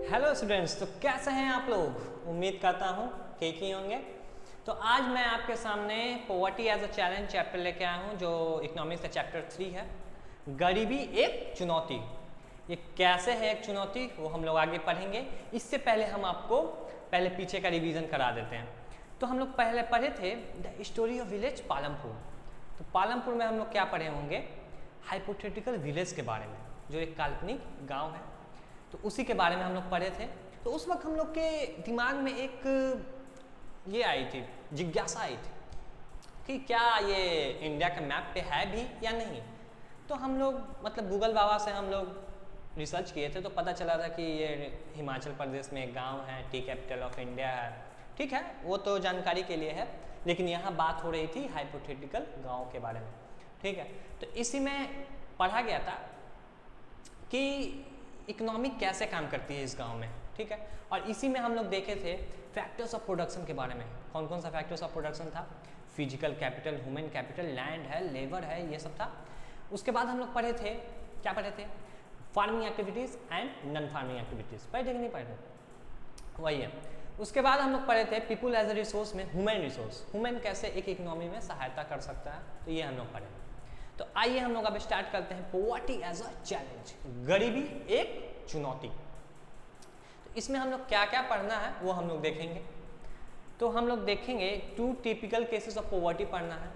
Hello students, तो कैसे हैं आप लोग। उम्मीद करता हूँ ठीक ही होंगे। तो आज मैं आपके सामने poverty as a challenge chapter लेके आया हूँ, जो इकोनॉमिक्स का चैप्टर 3 है। गरीबी एक चुनौती। ये कैसे है एक चुनौती, वो हम लोग आगे पढ़ेंगे। इससे पहले हम आपको पहले पीछे का रिवीजन करा देते हैं। तो हम लोग पहले पढ़े थे the story of village Palampur. तो पालमपुर में हम लोग क्या पढ़े होंगे, हाइपोथेटिकल विलेज के बारे में, जो एक काल्पनिक गाँव है। तो उसी के बारे में हम लोग पढ़े थे। तो उस वक्त हम लोग के दिमाग में एक ये आई थी, जिज्ञासा आई थी कि क्या ये इंडिया के मैप पे है भी या नहीं। तो हम लोग मतलब गूगल बाबा से हम लोग रिसर्च किए थे, तो पता चला था कि ये हिमाचल प्रदेश में एक गांव है, टी कैपिटल ऑफ इंडिया है। ठीक है, वो तो जानकारी के लिए है, लेकिन यहाँ बात हो रही थी हाइपोथेटिकल गाँव के बारे में। ठीक है, तो इसी में पढ़ा गया था कि इकोनॉमी कैसे काम करती है इस गांव में। ठीक है, और इसी में हम लोग देखे थे फैक्टर्स ऑफ प्रोडक्शन के बारे में। कौन कौन सा फैक्टर्स ऑफ प्रोडक्शन था, physical capital, human capital, land है, लेबर है, ये सब था। उसके बाद हम लोग पढ़े थे, क्या पढ़े थे, farming activities and non farming activities. पढ़े कि नहीं पढ़े, वही है। उसके बाद हम लोग पढ़े थे पीपुल एज अ रिसोर्स में ह्यूमन रिसोर्स, ह्यूमन कैसे एक इकोनॉमी में सहायता कर सकता है, तो ये हम लोग पढ़े। तो आइए हम लोग अब स्टार्ट करते हैं पॉवर्टी एज अ चैलेंज, गरीबी एक चुनौती। तो इसमें हम लोग क्या क्या पढ़ना है वो हम लोग देखेंगे। तो हम लोग देखेंगे 2 टिपिकल केसेस ऑफ पॉवर्टी पढ़ना है,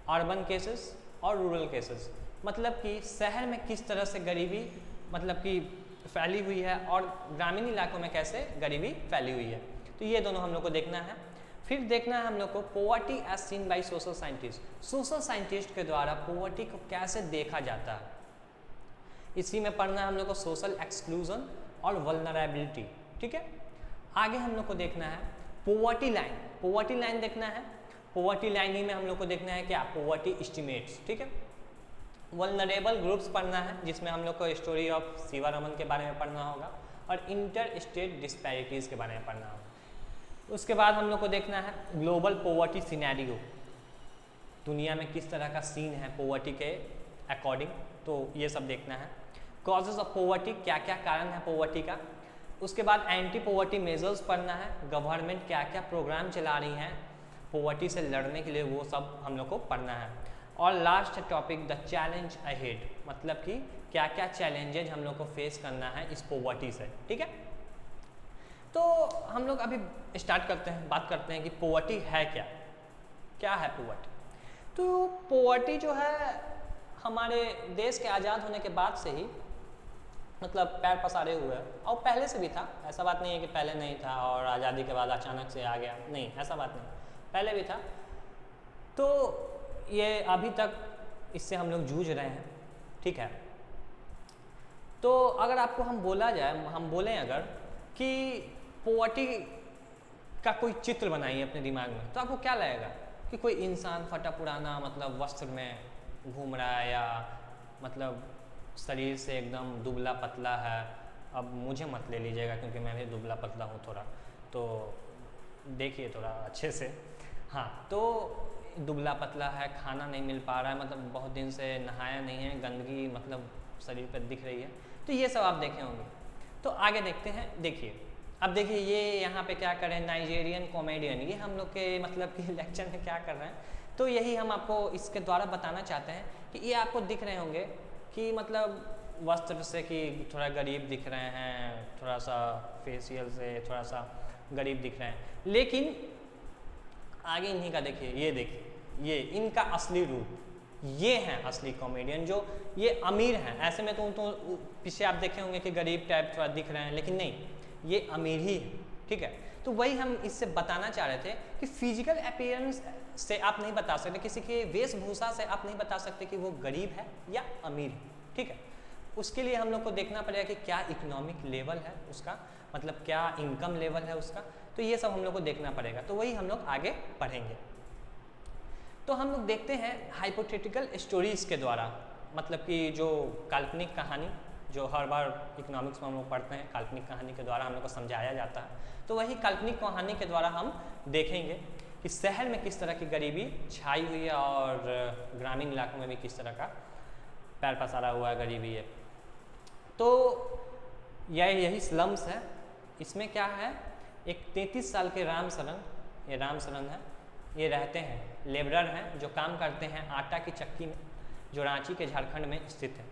अर्बन केसेस और रूरल केसेस। मतलब कि शहर में किस तरह से गरीबी मतलब कि फैली हुई है और ग्रामीण इलाकों में कैसे गरीबी फैली हुई है। तो ये दोनों हम लोग को देखना है। फिर देखना है हम लोग को poverty as seen by social scientist, social scientist के द्वारा पॉवर्टी को कैसे देखा जाता है। इसी में पढ़ना है हम लोग को सोशल एक्सक्लूजन और वल्नरेबिलिटी। ठीक है, आगे हम लोग को देखना है पॉवर्टी लाइन, पॉवर्टी लाइन देखना है। पॉवर्टी लाइन ही में हम लोग को देखना है क्या, पॉवर्टी एस्टिमेट्स। ठीक है, वल्नरेबल ग्रुप्स पढ़ना है, जिसमें हम लोग को स्टोरी ऑफ शिवारमन के बारे में पढ़ना होगा और इंटर स्टेट डिस्पैरिटीज़ के बारे में पढ़ना होगा। उसके बाद हम लोग को देखना है ग्लोबल पॉवर्टी सिनेरियो, दुनिया में किस तरह का सीन है पॉवर्टी के अकॉर्डिंग, तो ये सब देखना है। कॉजेज ऑफ पॉवर्टी, क्या क्या कारण है पॉवर्टी का। उसके बाद एंटी पॉवर्टी मेजर्स पढ़ना है, गवर्नमेंट क्या क्या प्रोग्राम चला रही हैं पॉवर्टी से लड़ने के लिए, वो सब हम लोग को पढ़ना है। और last topic the challenge ahead, मतलब कि क्या क्या चैलेंजेज हम लोग को फेस करना है इस पॉवर्टी से। ठीक है, तो हम लोग अभी स्टार्ट करते हैं, बात करते हैं कि पॉवर्टी है क्या, क्या है पॉवर्टी। तो पॉवर्टी जो है हमारे देश के आज़ाद होने के बाद से ही मतलब पैर पसारे हुए है, और पहले से भी था। ऐसा बात नहीं है कि पहले नहीं था और आज़ादी के बाद अचानक से आ गया, नहीं, ऐसा बात नहीं, पहले भी था। तो ये अभी तक इससे हम लोग जूझ रहे हैं। ठीक है, तो अगर आपको हम बोला जाए, हम बोलें अगर कि पॉवर्टी का कोई चित्र बनाइए अपने दिमाग में, तो आपको क्या लगेगा कि कोई इंसान फटा पुराना मतलब वस्त्र में घूम रहा है, या मतलब शरीर से एकदम दुबला पतला है। अब मुझे मत ले लीजिएगा क्योंकि मैं भी दुबला पतला हूँ थोड़ा, तो देखिए थोड़ा अच्छे से। हाँ, तो दुबला पतला है, खाना नहीं मिल पा रहा है, मतलब बहुत दिन से नहाया नहीं है, गंदगी मतलब शरीर पर दिख रही है। तो ये सब आप देखे होंगे। तो आगे देखते हैं, देखिए अब देखिए ये यहाँ पे क्या कर रहे हैं, नाइजेरियन कॉमेडियन, ये हम लोग के मतलब कि लेक्चर में क्या कर रहे हैं। तो यही हम आपको इसके द्वारा बताना चाहते हैं कि ये आपको दिख रहे होंगे कि मतलब वस्त्र से कि थोड़ा गरीब दिख रहे हैं, थोड़ा सा फेशियल से थोड़ा सा गरीब दिख रहे हैं, लेकिन आगे इन्हीं का देखिए, ये देखिए, ये इनका असली रूप, ये हैं असली कॉमेडियन, जो ये अमीर हैं। ऐसे में तो पीछे आप देखे होंगे कि गरीब टाइप थोड़ा दिख रहे हैं, लेकिन नहीं, ये अमीर ही है। ठीक है, तो वही हम इससे बताना चाह रहे थे कि फिजिकल अपीयरेंस से आप नहीं बता सकते, किसी के वेशभूषा से आप नहीं बता सकते कि वो गरीब है या अमीर है। ठीक है, उसके लिए हम लोग को देखना पड़ेगा कि क्या इकोनॉमिक लेवल है उसका, मतलब क्या इनकम लेवल है उसका, तो ये सब हम लोग को देखना पड़ेगा। तो वही हम लोग आगे पढ़ेंगे। तो हम लोग देखते हैं हाइपोथेटिकल स्टोरीज के द्वारा, मतलब कि जो काल्पनिक कहानी जो हर बार इकोनॉमिक्स में हम लोग पढ़ते हैं, काल्पनिक कहानी के द्वारा हम लोग को समझाया जाता है। तो वही काल्पनिक कहानी के द्वारा हम देखेंगे कि शहर में किस तरह की गरीबी छाई हुई है और ग्रामीण इलाकों में भी किस तरह का पैर पसारा हुआ गरीबी है। तो यही स्लम्स है, इसमें क्या है, एक 33 साल के राम शरण, ये राम शरण है, ये रहते हैं, लेबरर हैं जो काम करते हैं आटा की चक्की में, जो रांची के झारखंड में स्थित है।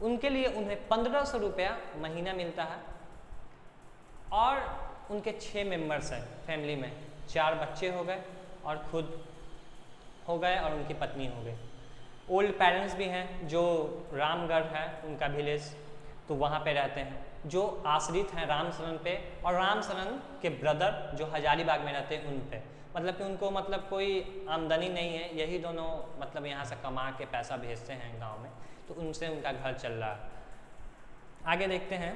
उनके लिए उन्हें 1500 रुपया महीना मिलता है और उनके 6 मेंबर्स हैं फैमिली में, 4 बच्चे हो गए और खुद हो गए और उनकी पत्नी हो गई। ओल्ड पेरेंट्स भी हैं जो रामगढ़ है उनका विलेज, तो वहाँ पे रहते हैं, जो आश्रित हैं राम शरण पे और राम शरण के ब्रदर जो हजारीबाग में रहते हैं उन पे, मतलब कि उनको मतलब कोई आमदनी नहीं है, यही दोनों मतलब यहाँ से कमा के पैसा भेजते हैं गांव में, तो उनसे उनका घर चल रहा है। आगे देखते हैं।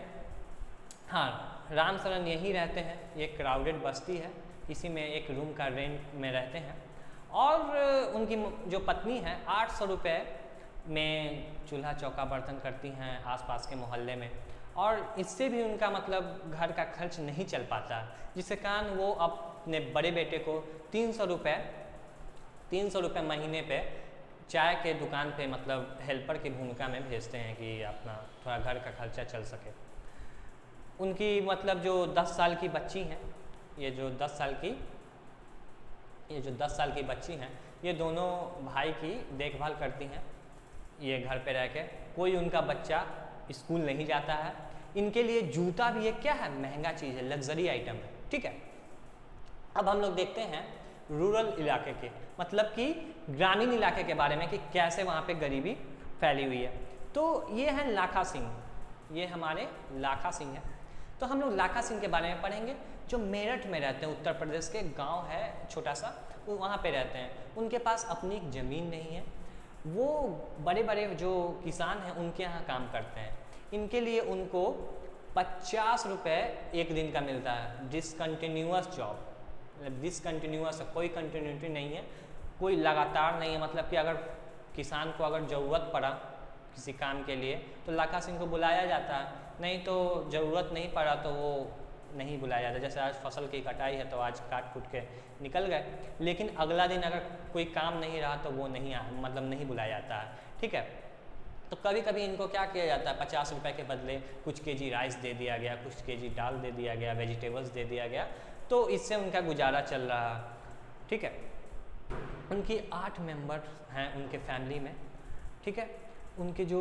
हाँ, राम शरण यहीं रहते हैं, ये क्राउडेड बस्ती है, इसी में एक रूम का रेंट में रहते हैं और उनकी जो पत्नी है 800 रुपये में चूल्हा चौका बर्तन करती हैं आसपास के मोहल्ले में, और इससे भी उनका मतलब घर का खर्च नहीं चल पाता, जिसके कारण वो अपने बड़े बेटे को 300 रुपये महीने पे चाय के दुकान पे मतलब हेल्पर की भूमिका में भेजते हैं कि अपना थोड़ा घर का खर्चा चल सके। उनकी मतलब जो 10 साल की बच्ची हैं, ये जो 10 साल की बच्ची हैं, ये दोनों भाई की देखभाल करती हैं, ये घर पे रह के। कोई उनका बच्चा स्कूल नहीं जाता है। इनके लिए जूता भी एक क्या है, महंगा चीज़ है, लग्जरी आइटम है, ठीक है। अब हम लोग देखते हैं रूरल इलाके के, मतलब कि ग्रामीण इलाके के बारे में कि कैसे वहाँ पे गरीबी फैली हुई है। तो ये है लाखा सिंह, ये हमारे लाखा सिंह है। तो हम लोग लाखा सिंह के बारे में पढ़ेंगे, जो मेरठ में रहते हैं, उत्तर प्रदेश के गांव है छोटा सा, वो वहाँ पे रहते हैं। उनके पास अपनी ज़मीन नहीं है, वो बड़े बड़े जो किसान हैं उनके यहाँ काम करते हैं। इनके लिए उनको 50 रुपये एक दिन का मिलता है, डिसकंटिन्यूअस जॉब, मतलब डिसकंटिन्यूअस है, कोई कंटिन्यूटी नहीं है, कोई लगातार नहीं है। मतलब कि अगर किसान को अगर ज़रूरत पड़ा किसी काम के लिए तो लाखा सिंह को बुलाया जाता है, नहीं तो ज़रूरत नहीं पड़ा तो वो नहीं बुलाया जाता। जैसे आज फसल की कटाई है तो आज काट कूट के निकल गए, लेकिन अगला दिन अगर कोई काम नहीं रहा तो वो नहीं बुलाया जाता है, ठीक है। तो कभी कभी इनको क्या किया जाता है, 50 रुपये के बदले कुछ केजी राइस दे दिया गया, कुछ केजी दाल दे दिया गया, वेजिटेबल्स दे दिया गया, तो इससे उनका गुजारा चल रहा है, ठीक है। उनकी 8 मेंबर हैं उनके फैमिली में, ठीक है। उनके जो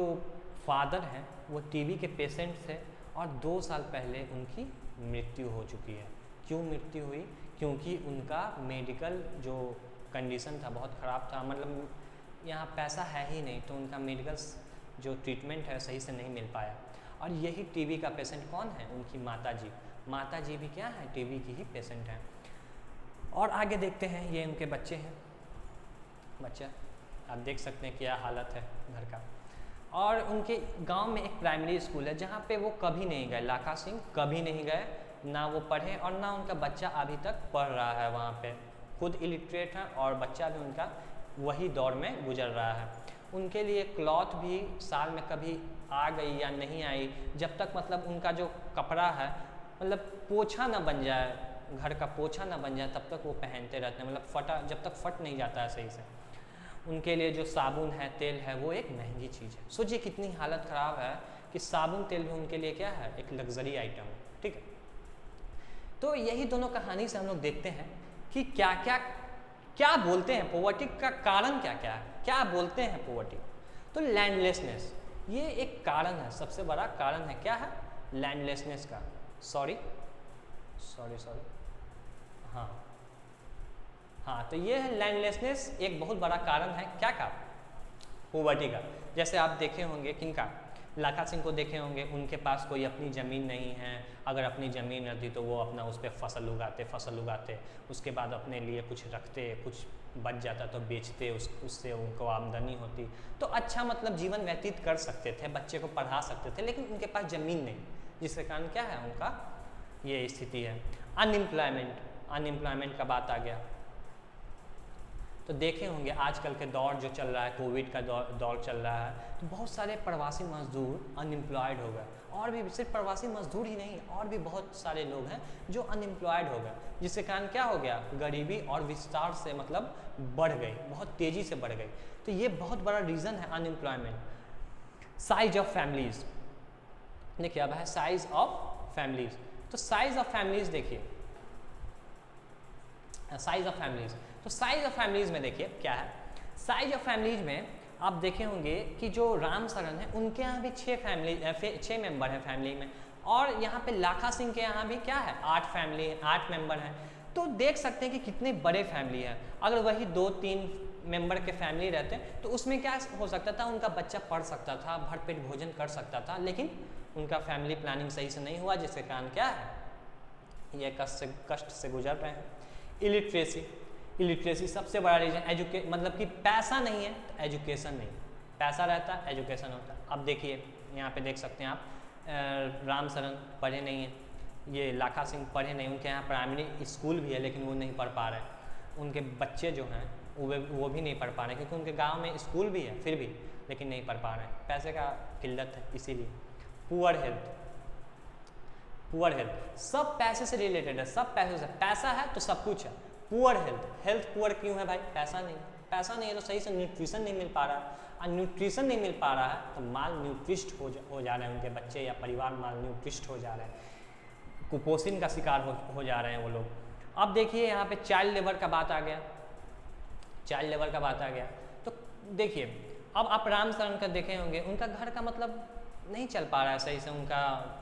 फादर हैं वो टीबी के पेशेंट थे और 2 साल पहले उनकी मृत्यु हो चुकी है। क्यों मृत्यु हुई? क्योंकि उनका मेडिकल जो कंडीशन था बहुत ख़राब था, मतलब यहाँ पैसा है ही नहीं, तो उनका मेडिकल जो ट्रीटमेंट है सही से नहीं मिल पाया। और यही टीबी का पेशेंट कौन है? उनकी माता जी भी क्या है, टीबी की ही पेशेंट हैं। और आगे देखते हैं, ये उनके बच्चे हैं, बच्चा आप देख सकते हैं क्या हालत है घर का। और उनके गांव में एक प्राइमरी स्कूल है जहाँ पे वो कभी नहीं गए, लाखा सिंह कभी नहीं गए, ना वो पढ़े और ना उनका बच्चा अभी तक पढ़ रहा है वहाँ पे। खुद इलिटरेट है और बच्चा भी उनका वही दौर में गुजर रहा है। उनके लिए क्लॉथ भी साल में कभी आ गई या नहीं आई, जब तक मतलब उनका जो कपड़ा है मतलब पोछा ना बन जाए, घर का पोछा ना बन जाए, तब तक वो पहनते रहते हैं, मतलब जब तक फट नहीं जाता है सही से। उनके लिए जो साबुन है, तेल है, वो एक महंगी चीज़ है। सोचिए कितनी हालत ख़राब है कि साबुन तेल भी उनके लिए क्या है, एक लग्जरी आइटम है, ठीक है। तो यही दोनों कहानी से हम लोग देखते हैं कि क्या बोलते हैं पॉवर्टी का कारण क्या है, क्या बोलते हैं पॉवर्टी। तो लैंडलेसनेस ये एक कारण है, सबसे बड़ा कारण है, क्या है, लैंडलेसनेस का। सॉरी हाँ, तो ये है लैंडलेसनेस, एक बहुत बड़ा कारण है क्या का, पॉवर्टी का। जैसे आप देखे होंगे किनका, लाखा सिंह को देखे होंगे, उनके पास कोई अपनी ज़मीन नहीं है। अगर अपनी ज़मीन रहती तो वो अपना उस पर फसल उगाते, उसके बाद अपने लिए कुछ रखते, कुछ बच जाता तो बेचते, उससे उनको आमदनी होती, तो अच्छा मतलब जीवन व्यतीत कर सकते थे, बच्चे को पढ़ा सकते थे। लेकिन उनके पास ज़मीन नहीं, जिसके कारण क्या है, उनका ये स्थिति है। अनएम्प्लॉयमेंट का बात आ गया, तो देखे होंगे आजकल के दौर जो चल रहा है, कोविड का दौर चल रहा है, तो बहुत सारे प्रवासी मजदूर अनएम्प्लॉयड हो गए। और भी सिर्फ प्रवासी मजदूर ही नहीं, और भी बहुत सारे लोग हैं जो अनएम्प्लॉयड हो गए, जिसके कारण क्या हो गया, गरीबी और विस्तार से मतलब बढ़ गई, बहुत तेज़ी से बढ़ गई। तो ये बहुत बड़ा रीज़न है अनएम्प्लॉयमेंट। साइज ऑफ फैमिलीज़, देखिए अब है साइज ऑफ फैमिलीज़। तो साइज ऑफ फैमिलीज देखिए, साइज ऑफ फैमिलीज, तो साइज ऑफ फैमिलीज में देखिए क्या है। साइज ऑफ फैमिलीज में आप देखे होंगे कि जो राम शरण है उनके यहाँ भी 6 मेंबर हैं फैमिली में, और यहाँ पे लाखा सिंह के यहाँ भी क्या है 8 मेंबर हैं। तो देख सकते हैं कि कितने बड़े फैमिली है। अगर वही 2-3 मेंबर के फैमिली रहते तो उसमें क्या हो सकता था, उनका बच्चा पढ़ सकता था, भरपेट भोजन कर सकता था, लेकिन उनका फैमिली प्लानिंग सही से नहीं हुआ, जिसके कारण क्या है ये कष्ट से गुजर रहे हैं। इलिटरेसी सबसे बड़ा रीजन, मतलब कि पैसा नहीं है तो एजुकेशन नहीं, पैसा रहता है एजुकेशन होता है। अब देखिए यहाँ पे देख सकते हैं आप, राम शरण पढ़े नहीं हैं, ये लाखा सिंह पढ़े नहीं, उनके यहाँ प्राइमरी स्कूल भी है लेकिन वो नहीं पढ़ पा रहे हैं। उनके बच्चे जो हैं वो भी नहीं पढ़ पा रहे हैं, क्योंकि उनके गांव में स्कूल भी है फिर भी, लेकिन नहीं पढ़ पा रहे हैं, पैसे का किल्लत है इसीलिए। पुअर हेल्थ सब पैसे से रिलेटेड है, सब पैसे से, पैसा है तो सब कुछ है। पुअर हेल्थ पुअर क्यों है भाई, पैसा नहीं है तो सही से न्यूट्रिशन नहीं मिल पा रहा है, और न्यूट्रिशन नहीं मिल पा रहा है तो माल न्यूट्रिस्ट हो जा रहे हैं उनके बच्चे या परिवार, माल न्यूट्रिस्ट हो जा रहे हैं, कुपोषण का शिकार हो जा रहे हैं वो लोग। अब देखिए यहाँ पे चाइल्ड लेबर का बात आ गया, तो देखिए अब आप राम शरण का देखे होंगे, उनका घर का मतलब नहीं चल पा रहा है सही से, उनका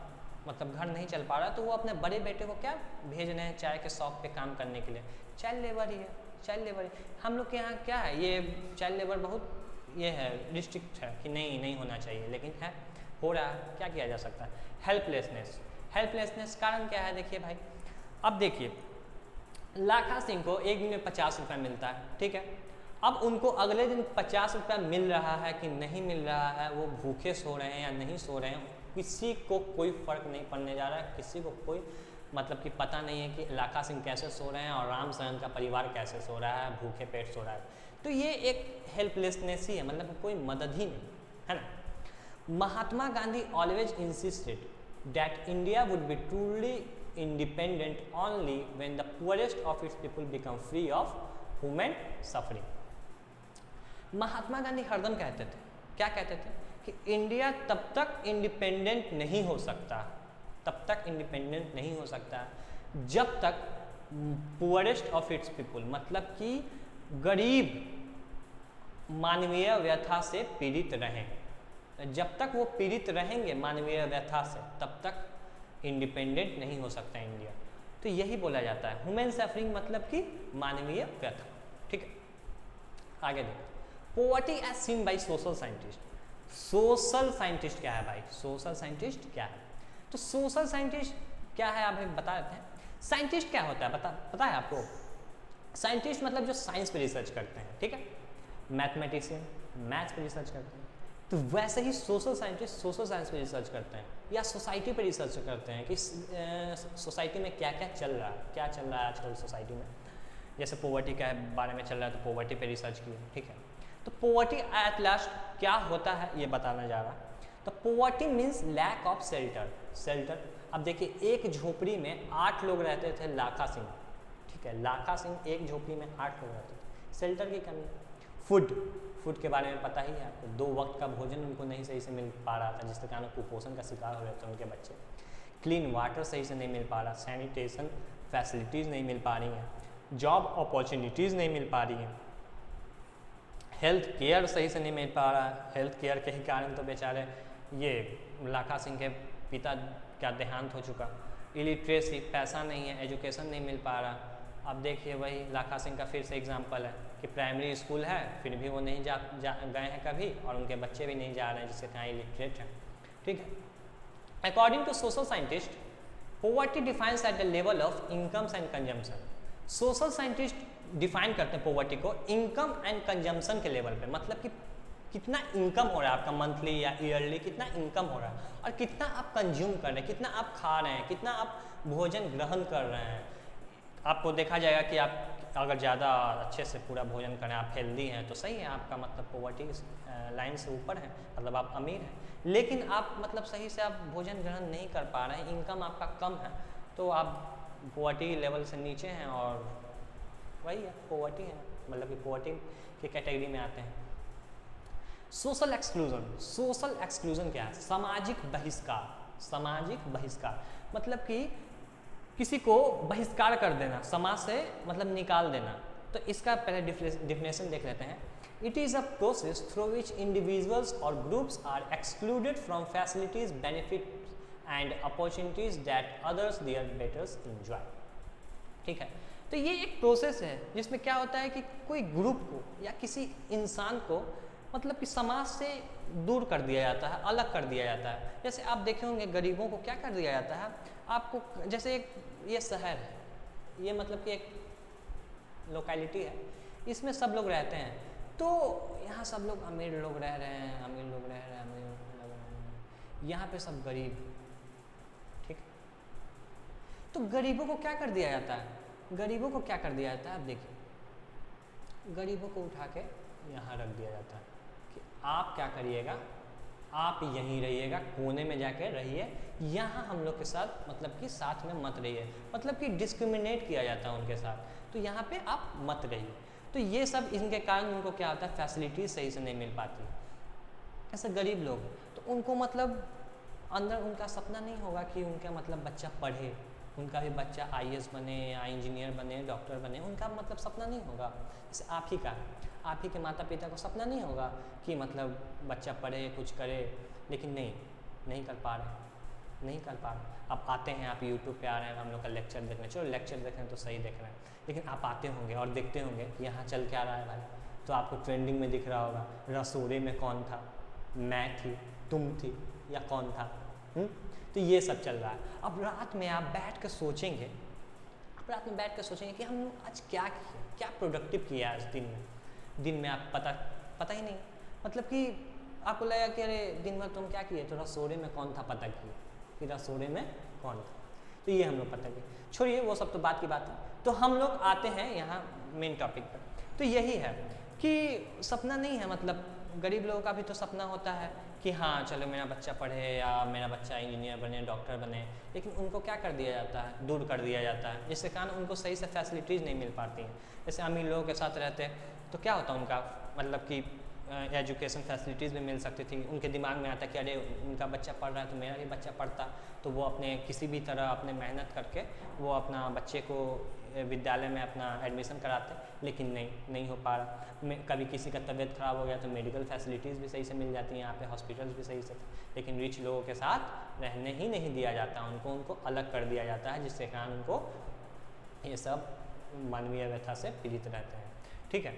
मतलब घर नहीं चल पा रहा है, तो वो अपने बड़े बेटे को क्या भेज रहे हैं चाय के शॉप पे काम करने के लिए, चाइल्ड लेबर ही है। हम लोग के यहाँ क्या है, ये चाइल्ड लेबर बहुत ये है रिस्ट्रिक्ट है कि नहीं होना चाहिए, लेकिन है, हो रहा है, क्या किया जा सकता है। हेल्पलेसनेस कारण क्या है, देखिए भाई, अब देखिए लाखा सिंह को एक दिन में 50 रुपये मिलता है, ठीक है। अब उनको अगले दिन 50 रुपये मिल रहा है कि नहीं मिल रहा है, वो भूखे सो रहे हैं या नहीं सो रहे हैं, किसी को कोई फर्क नहीं पड़ने जा रहा है, किसी को कोई मतलब कि पता नहीं है कि लाखा सिंह कैसे सो रहे हैं और राम शरण का परिवार कैसे सो रहा है, भूखे पेट सो रहा है। तो ये एक हेल्पलेसनेस ही है, मतलब कोई मदद ही नहीं है ना। Mahatma Gandhi always insisted that India would be truly independent only when the poorest of its people become free of human suffering। Mahatma Gandhi हरदम कहते थे, क्या कहते थे कि इंडिया तब तक इंडिपेंडेंट नहीं हो सकता, जब तक पुअरेस्ट ऑफ इट्स पीपुल, मतलब कि गरीब मानवीय व्यथा से पीड़ित रहें, जब तक वो पीड़ित रहेंगे मानवीय व्यथा से, तब तक इंडिपेंडेंट नहीं हो सकता इंडिया। तो यही बोला जाता है, ह्यूमन सफरिंग मतलब कि मानवीय व्यथा, ठीक है। आगे देखो, poverty as seen by social scientist क्या है भाई, सोशल साइंटिस्ट क्या है, तो सोशल साइंटिस्ट क्या है आप बता देते हैं। साइंटिस्ट क्या होता है पता है आपको, साइंटिस्ट मतलब जो साइंस पे रिसर्च करते हैं, ठीक है, मैथमेटिशियन मैथ्स पे रिसर्च करते हैं, तो वैसे ही सोशल साइंटिस्ट सोशल साइंस पे रिसर्च करते हैं या सोसाइटी पे रिसर्च करते हैं कि सोसाइटी में क्या चल रहा है आजकल सोसाइटी में। जैसे पॉवर्टी के बारे में चल रहा है तो पॉवर्टी पे रिसर्च किए, ठीक है। तो पॉवर्टी एट लास्ट क्या होता है ये बताना जा रहा। तो poverty means lack of shelter. अब देखिए एक झोपड़ी में 8 लोग रहते थे, लाखा सिंह, ठीक है, लाखा सिंह एक झोपड़ी में 8 लोग रहते थे, शेल्टर की कमी। फूड के बारे में पता ही है आपको, 2 वक्त का भोजन उनको नहीं सही से मिल पा रहा था, जिसके कारण कुपोषण का शिकार हो रहे थे उनके बच्चे। क्लीन वाटर सही से नहीं मिल पा रहा, सैनिटेशन फैसिलिटीज़ नहीं मिल पा रही हैं, जॉब अपॉर्चुनिटीज़ नहीं मिल पा रही हैं, हेल्थ केयर सही से नहीं मिल पा रहा है। हेल्थ केयर के ही कारण तो बेचारे ये लाखा सिंह के पिता का देहांत हो चुका। इलिटरेसी, पैसा नहीं है, एजुकेशन नहीं मिल पा रहा। अब देखिए वही लाखा सिंह का फिर से एग्जांपल है कि प्राइमरी स्कूल है फिर भी वो नहीं गए हैं कभी, और उनके बच्चे भी नहीं जा रहे हैं, जिससे कहाँ इलिटरेट है, ठीक है। According to social scientist, poverty defines at the level of incomes and consumption. Social scientist define करते हैं पॉवर्टी को इनकम एंड कंजम्पशन के लेवल पे, मतलब कि कितना इनकम हो रहा है आपका मंथली या ईयरली, कितना इनकम हो रहा है और कितना आप कंज्यूम कर रहे हैं, कितना आप खा रहे हैं, कितना आप भोजन ग्रहण कर रहे हैं। आपको देखा जाएगा कि आप अगर ज़्यादा अच्छे से पूरा भोजन करें, आप हेल्दी हैं तो सही है, आपका मतलब पॉवर्टी लाइन से ऊपर है, मतलब आप अमीर हैं। लेकिन आप मतलब सही से आप भोजन ग्रहण नहीं कर पा रहे हैं, इनकम आपका कम है, तो आप पॉवर्टी लेवल से नीचे हैं और वही है पॉवर्टी है, मतलब कि पॉवर्टी की कैटेगरी में आते हैं। सोशल एक्सक्लूजन क्या है? सामाजिक बहिष्कार मतलब कि किसी को बहिष्कार कर देना, समाज से मतलब निकाल देना। तो इसका पहले डिफिनेशन देख लेते हैं। It is a process through which individuals और groups are excluded from facilities, benefits and opportunities that others their betters enjoy. ठीक है, तो ये एक प्रोसेस है जिसमें क्या होता है कि कोई ग्रुप को या किसी इंसान को मतलब कि समाज से दूर कर दिया जाता है, अलग कर दिया जाता है। जैसे आप देखे होंगे गरीबों को क्या कर दिया जाता है, आपको जैसे एक ये शहर है, ये मतलब कि एक लोकेलिटी है, इसमें सब लोग रहते हैं, तो यहाँ सब लोग अमीर लोग रह रहे हैं, अमीर लोग रह रहे हैं, अमीर लोग रह रहे हैं, यहाँ पे सब गरीब। ठीक, तो गरीबों को क्या कर दिया जाता है, गरीबों को क्या कर दिया जाता है, आप देखिए, गरीबों को उठा के यहाँ रख दिया जाता है कि आप क्या करिएगा, आप यहीं रहिएगा, कोने में जाके रहिए, यहाँ हम लोग के साथ मतलब कि साथ में मत रहिए, मतलब कि डिस्क्रिमिनेट किया जाता है उनके साथ, तो यहाँ पे आप मत रहिए। तो ये सब इनके कारण उनको क्या होता है, फैसिलिटीज सही से नहीं मिल पाती। ऐसे गरीब लोग, तो उनको मतलब अंदर उनका सपना नहीं होगा कि उनका मतलब बच्चा पढ़े, उनका भी बच्चा IAS बने या इंजीनियर बने, डॉक्टर बने, उनका मतलब सपना नहीं होगा। जैसे आप ही का, आप ही के माता पिता को सपना नहीं होगा कि मतलब बच्चा पढ़े, कुछ करे, लेकिन नहीं कर पा रहे, नहीं कर पा रहे। आप आते हैं, आप यूट्यूब पे आ रहे हैं, हम लोग का लेक्चर देख रहे हैं, चलो लेक्चर देख रहे हैं तो सही देख रहे हैं, लेकिन आप आते होंगे और देखते होंगे कि यहाँ चल के आ रहा है भाई, तो आपको ट्रेंडिंग में दिख रहा होगा, रसोड़े में कौन था, मैं थी, तुम थी, या कौन था। तो ये सब चल रहा है। अब रात में आप बैठ कर सोचेंगे, आप रात में बैठ कर सोचेंगे कि हम लोग आज क्या किए, क्या प्रोडक्टिव किया आज दिन में आप पता ही नहीं, मतलब कि आपको लगा कि अरे दिन भर तुम क्या किए, तो रसोड़े में कौन था पता किए कि रसोड़े में कौन था, तो ये हम लोग पता किए। छोड़िए वो सब तो बात की बात है। तो हम लोग आते हैं यहाँ मेन टॉपिक पर। तो यही है कि सपना नहीं है, मतलब गरीब लोगों का भी तो सपना होता है कि हाँ चलो मेरा बच्चा पढ़े या मेरा बच्चा इंजीनियर बने, डॉक्टर बने, लेकिन उनको क्या कर दिया जाता है, दूर कर दिया जाता है, जिसके कारण उनको सही से फैसिलिटीज़ नहीं मिल पाती हैं। जैसे अमीर लोगों के साथ रहते तो क्या होता उनका मतलब कि एजुकेशन फैसिलिटीज़ भी मिल सकती थी, उनके दिमाग में आता कि अरे उनका बच्चा पढ़ रहा है तो मेरा भी बच्चा पढ़ता, तो वो अपने किसी भी तरह अपने मेहनत करके वो अपना बच्चे को विद्यालय में अपना एडमिशन कराते, लेकिन नहीं हो पा रहा। कभी किसी का तबीयत ख़राब हो गया तो मेडिकल फैसिलिटीज़ भी सही से मिल जाती हैं यहाँ पे, हॉस्पिटल्स भी सही से, लेकिन रिच लोगों के साथ रहने ही नहीं दिया जाता, उनको अलग कर दिया जाता है, जिसके कारण उनको ये सब मानवीय व्यथा से पीड़ित रहते हैं। ठीक है,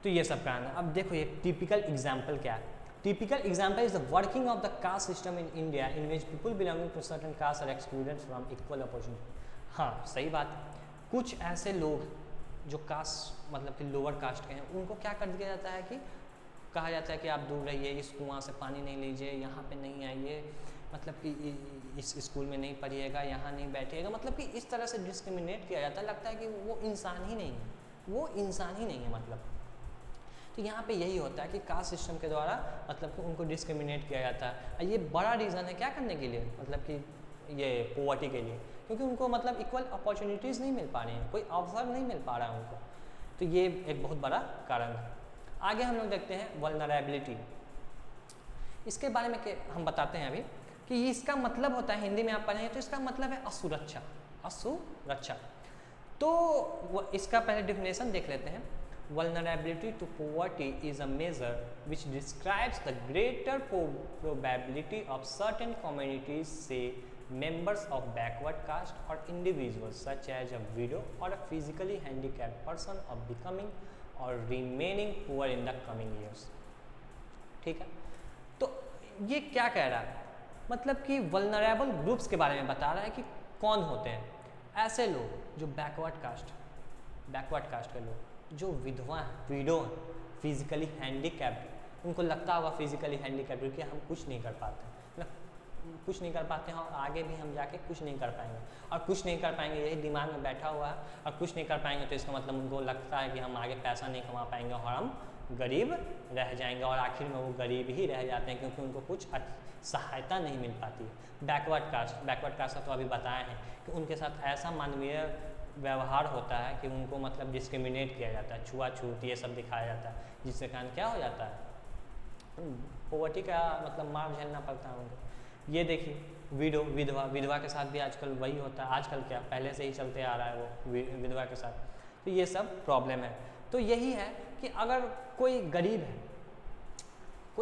तो ये सब कारण है। अब देखो ये टिपिकल एग्जाम्पल क्या है। Typical example is the working of the caste system in India in which people belonging to certain caste are excluded from equal opportunity. हाँ सही बात है, कुछ ऐसे लोग जो कास्ट मतलब कि लोअर कास्ट के हैं, उनको क्या कर दिया जाता है कि कहा जाता है कि आप दूर रहिए, इस कुआं से पानी नहीं लीजिए, यहाँ पे नहीं आइए, मतलब कि इस स्कूल में नहीं पढ़िएगा, यहाँ नहीं बैठिएगा, मतलब कि इस तरह से डिस्क्रिमिनेट किया जाता है। लगता है कि वो इंसान ही नहीं है, वो इंसान ही नहीं है मतलब। तो यहाँ पे यही होता है कि कास्ट सिस्टम के द्वारा मतलब कि उनको डिस्क्रिमिनेट किया जाता है। और ये बड़ा रीज़न है क्या करने के लिए, मतलब कि ये पॉवर्टी के लिए, क्योंकि उनको मतलब इक्वल अपॉर्चुनिटीज़ नहीं मिल पा रही हैं, कोई अवसर नहीं मिल पा रहा है उनको। तो ये एक बहुत बड़ा कारण है। आगे हम लोग देखते हैं वल्नरेबिलिटी। इसके बारे में हम बताते हैं अभी कि इसका मतलब होता है, हिंदी में आप पढ़ेंगे तो इसका मतलब है असुरक्षा, असुरक्षा। तो इसका पहले डिफिनेशन देख लेते हैं। Vulnerability to poverty is a measure which describes the greater probability of certain communities, say members of backward caste or individuals such as a widow or a physically handicapped person, of becoming or remaining poor in the coming years। ठीक है, तो ये क्या कह रहा है, मतलब कि vulnerable groups के बारे में बता रहा है कि कौन होते हैं ऐसे लोग जो बैकवर्ड कास्ट के लोग, जो विधवा हैं, विडो हैं, फिजिकली हैंडीकैप्ड, उनको लगता होगा फिजिकली हैंडीकैप्ड क्योंकि हम कुछ नहीं कर पाते, मतलब कुछ नहीं कर पाते हैं और आगे भी हम जाके कुछ नहीं कर पाएंगे, और कुछ नहीं कर पाएंगे यही दिमाग में बैठा हुआ है, और कुछ नहीं कर पाएंगे तो इसका मतलब उनको लगता है कि हम आगे पैसा नहीं कमा पाएंगे और हम गरीब रह जाएंगे, और आखिर में वो गरीब ही रह जाते हैं क्योंकि उनको कुछ सहायता नहीं मिल पाती है। बैकवर्ड कास्ट का तो अभी बताया है कि उनके साथ ऐसा मानवीय व्यवहार होता है कि उनको मतलब डिस्क्रिमिनेट किया जाता है, छुआछूत ये सब दिखाया जाता है, जिसके कारण क्या हो जाता है, पॉवर्टी का मतलब मार झेलना पड़ता है उनको। ये देखिए विधवा विधवा के साथ भी आजकल वही होता है, आजकल क्या पहले से ही चलते आ रहा है वो विधवा के साथ। तो ये सब प्रॉब्लम है। तो यही है कि अगर कोई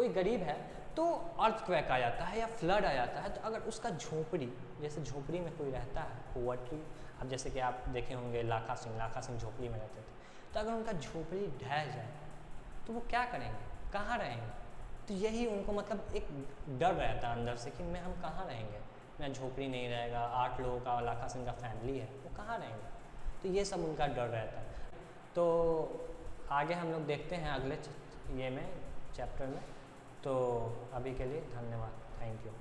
गरीब है तो अर्थक्वेक आ जाता है या फ्लड आ जाता है, तो अगर उसका झोपड़ी, जैसे झोपड़ी में कोई रहता है पोवर्टी, अब जैसे कि आप देखे होंगे लाखा सिंह झोपड़ी में रहते थे, तो अगर उनका झोपड़ी ढह जाए तो वो क्या करेंगे, कहाँ रहेंगे? तो यही उनको मतलब एक डर रहता है अंदर से कि हम कहाँ रहेंगे, मेरा झोपड़ी नहीं रहेगा, 8 लोगों का लाखा सिंह का फैमिली है, वो कहाँ रहेंगे? तो ये सब उनका डर रहता है। तो आगे हम लोग देखते हैं अगले चैप्टर में। तो अभी के लिए धन्यवाद, थैंक यू।